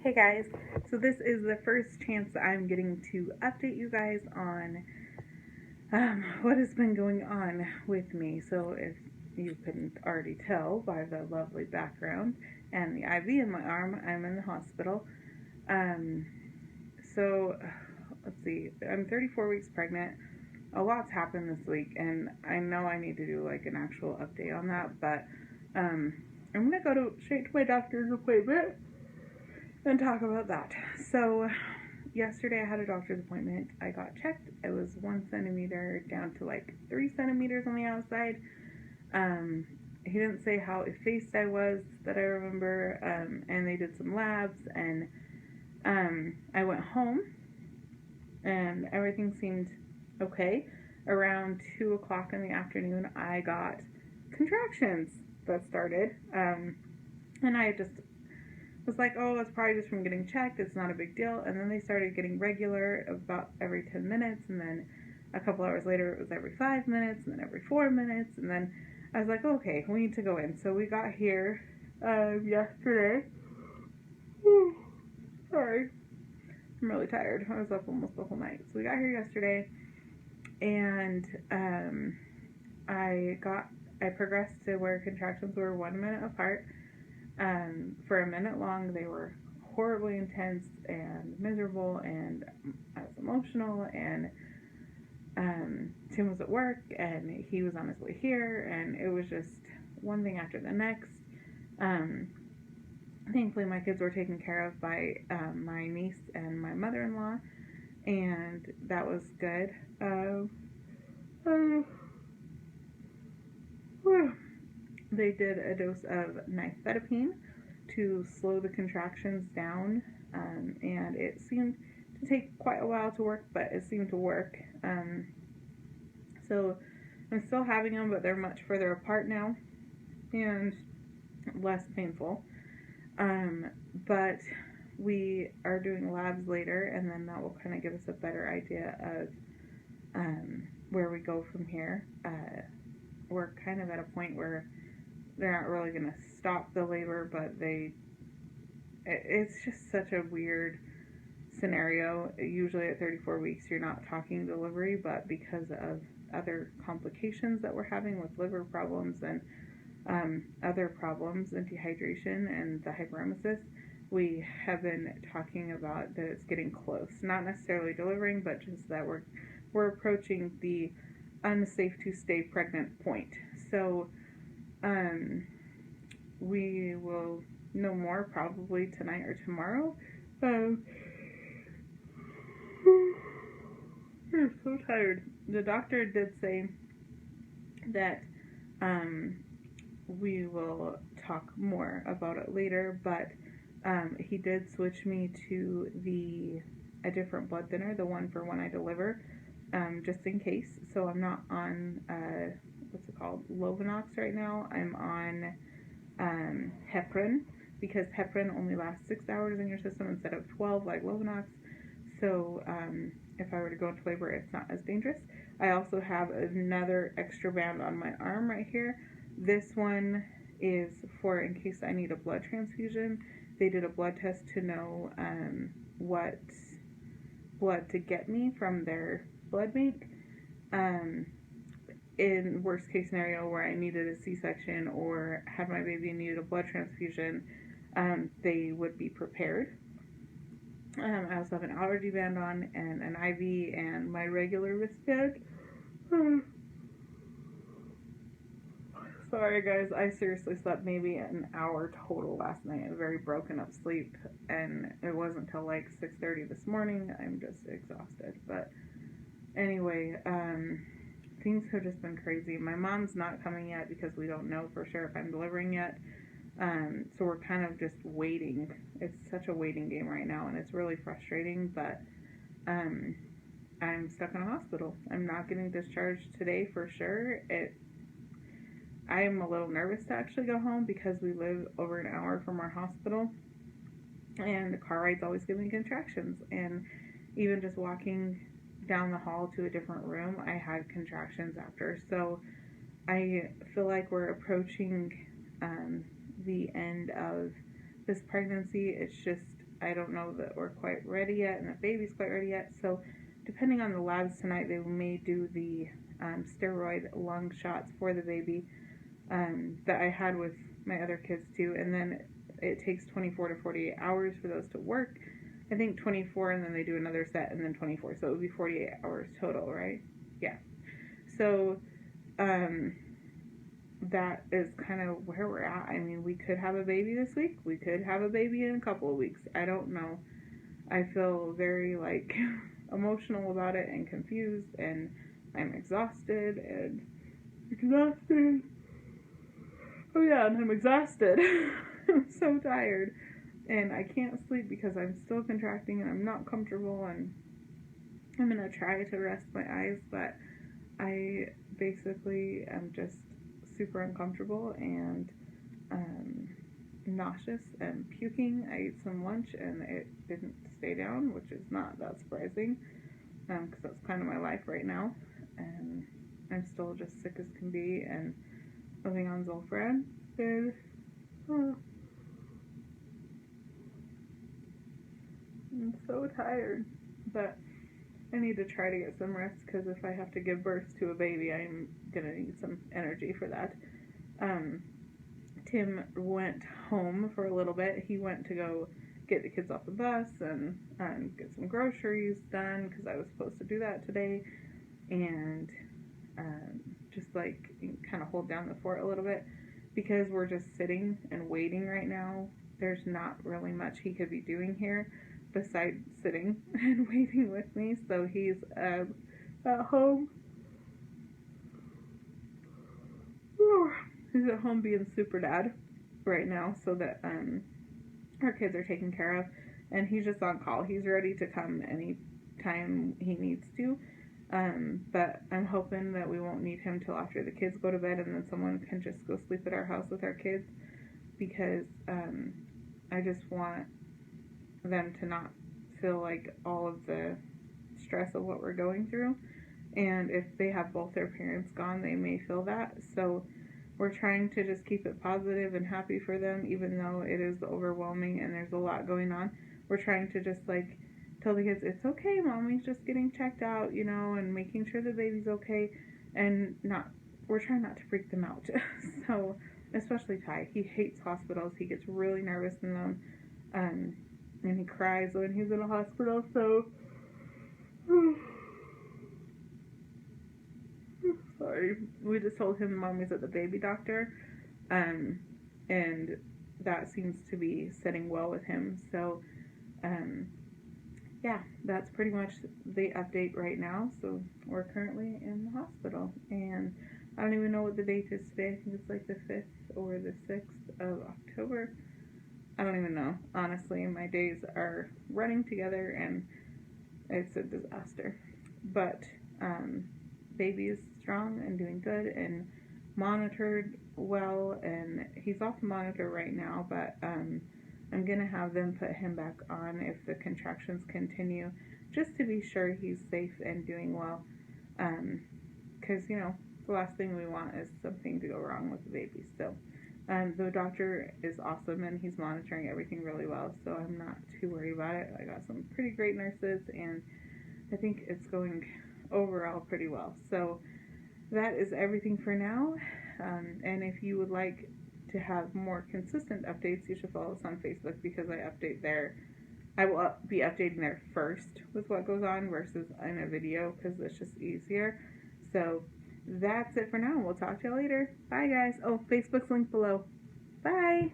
Hey guys, so this is the first chance that I'm getting to update you guys on what has been going on with me. So, if you couldn't already tell by the lovely background and the IV in my arm, I'm in the hospital. Um, so, let's see, I'm 34 weeks pregnant. A lot's happened this week, and I know I need to do like an actual update on that, but um, I'm gonna go straight to my doctor's appointment and talk about that. So, yesterday I had a doctor's appointment. I got checked. It was 1 centimeter down to like 3 centimeters on the outside. He didn't say how effaced I was that I remember, and they did some labs, and I went home, and everything seemed okay. Around 2 o'clock in the afternoon, I got contractions that started, and I just was like, oh, it's probably just from getting checked. It's not a big deal. And then they started getting regular about every 10 minutes. And then a couple hours later, it was every 5 minutes, and then every 4 minutes. And then I was like, okay, we need to go in. So we got here yesterday. Sorry. I'm really tired. I was up almost the whole night. So we got here yesterday, and I progressed to where contractions were 1 minute apart. For a minute long, they were horribly intense and miserable, and I was emotional, and Tim was at work, and he was on his way here, and it was just one thing after the next. Thankfully, my kids were taken care of by my niece and my mother-in-law, and that was good. They did a dose of nifedipine to slow the contractions down, and it seemed to take quite a while to work, but it seemed to work. So I'm still having them, but they're much further apart now and less painful. But we are doing labs later, and then that will kind of give us a better idea of where we go from here. We're kind of at a point where they're not really going to stop the labor, but it's just such a weird scenario. Usually at 34 weeks, you're not talking delivery, but because of other complications that we're having with liver problems and other problems and dehydration and the hyperemesis, we have been talking about that it's getting close. Not necessarily delivering, but just that we're approaching the unsafe to stay pregnant point. So we will know more probably tonight or tomorrow. I'm so tired. The doctor did say that we will talk more about it later, but he did switch me to a different blood thinner, the one for when I deliver, just in case. So I'm not on what's it called, Lovenox right now. I'm on heparin, because heparin only lasts 6 hours in your system instead of 12 like Lovenox. So if I were to go into labor, it's not as dangerous. I also have another extra band on my arm right here. This one is for in case I need a blood transfusion. They did a blood test to know what blood to get me from their blood bank. In worst case scenario where I needed a C-section or had my baby and needed a blood transfusion, they would be prepared. I also have an allergy band on and an IV and my regular wristband. Sorry guys, I seriously slept maybe an hour total last night. A very broken up sleep, and it wasn't until like 6:30 this morning. I'm just exhausted. But anyway, things have just been crazy. My mom's not coming yet because we don't know for sure if I'm delivering yet. So we're kind of just waiting. It's such a waiting game right now, and it's really frustrating, but I'm stuck in a hospital. I'm not getting discharged today for sure. I am a little nervous to actually go home because we live over an hour from our hospital, and the car rides always give me contractions, and even just walking down the hall to a different room, I had contractions after. So I feel like we're approaching the end of this pregnancy. It's just I don't know that we're quite ready yet and the baby's quite ready yet. So depending on the labs tonight, they may do the steroid lung shots for the baby that I had with my other kids too. And then it takes 24 to 48 hours for those to work. I think 24, and then they do another set, and then 24. So it would be 48 hours total, right? Yeah. So that is kind of where we're at. I mean, we could have a baby this week. We could have a baby in a couple of weeks. I don't know. I feel very, like, emotional about it and confused, and I'm exhausted. Oh, yeah, and I'm exhausted. I'm so tired. And I can't sleep because I'm still contracting and I'm not comfortable, and I'm going to try to rest my eyes, but I basically am just super uncomfortable and nauseous and puking. I ate some lunch and it didn't stay down, which is not that surprising because that's kind of my life right now. And I'm still just sick as can be and living on Zolfran. And I'm so tired, but I need to try to get some rest because if I have to give birth to a baby, I'm going to need some energy for that. Tim went home for a little bit. He went to go get the kids off the bus and get some groceries done because I was supposed to do that today, and just like kind of hold down the fort a little bit because we're just sitting and waiting right now. There's not really much he could be doing here besides sitting and waiting with me, so he's at home. He's at home being super dad right now so that our kids are taken care of, and he's just on call. He's ready to come anytime he needs to, but I'm hoping that we won't need him till after the kids go to bed, and then someone can just go sleep at our house with our kids, because I just want them to not feel like all of the stress of what we're going through, and if they have both their parents gone, they may feel that. So we're trying to just keep it positive and happy for them, even though it is overwhelming and there's a lot going on. We're trying to just like tell the kids, it's okay, mommy's just getting checked out, you know, and making sure the baby's okay, and we're trying not to freak them out. So especially Ty, he hates hospitals. He gets really nervous in them, and he cries when he's in a hospital. So sorry, we just told him mommy's at the baby doctor, and that seems to be setting well with him. So yeah, that's pretty much the update right now. So we're currently in the hospital, and I don't even know what the date is today. I think it's like the 5th or the 6th of October. I don't even know. Honestly, my days are running together and it's a disaster. But baby is strong and doing good and monitored well, and he's off monitor right now, but I'm going to have them put him back on if the contractions continue, just to be sure he's safe and doing well, because, you know, the last thing we want is something to go wrong with the baby. So the doctor is awesome and he's monitoring everything really well, so I'm not too worried about it. I got some pretty great nurses and I think it's going overall pretty well. So that is everything for now, and if you would like to have more consistent updates, you should follow us on Facebook, because I update there. I will be updating there first with what goes on versus in a video, because it's just easier. So that's it for now. We'll talk to you later. Bye, guys. Oh, Facebook's linked below. Bye.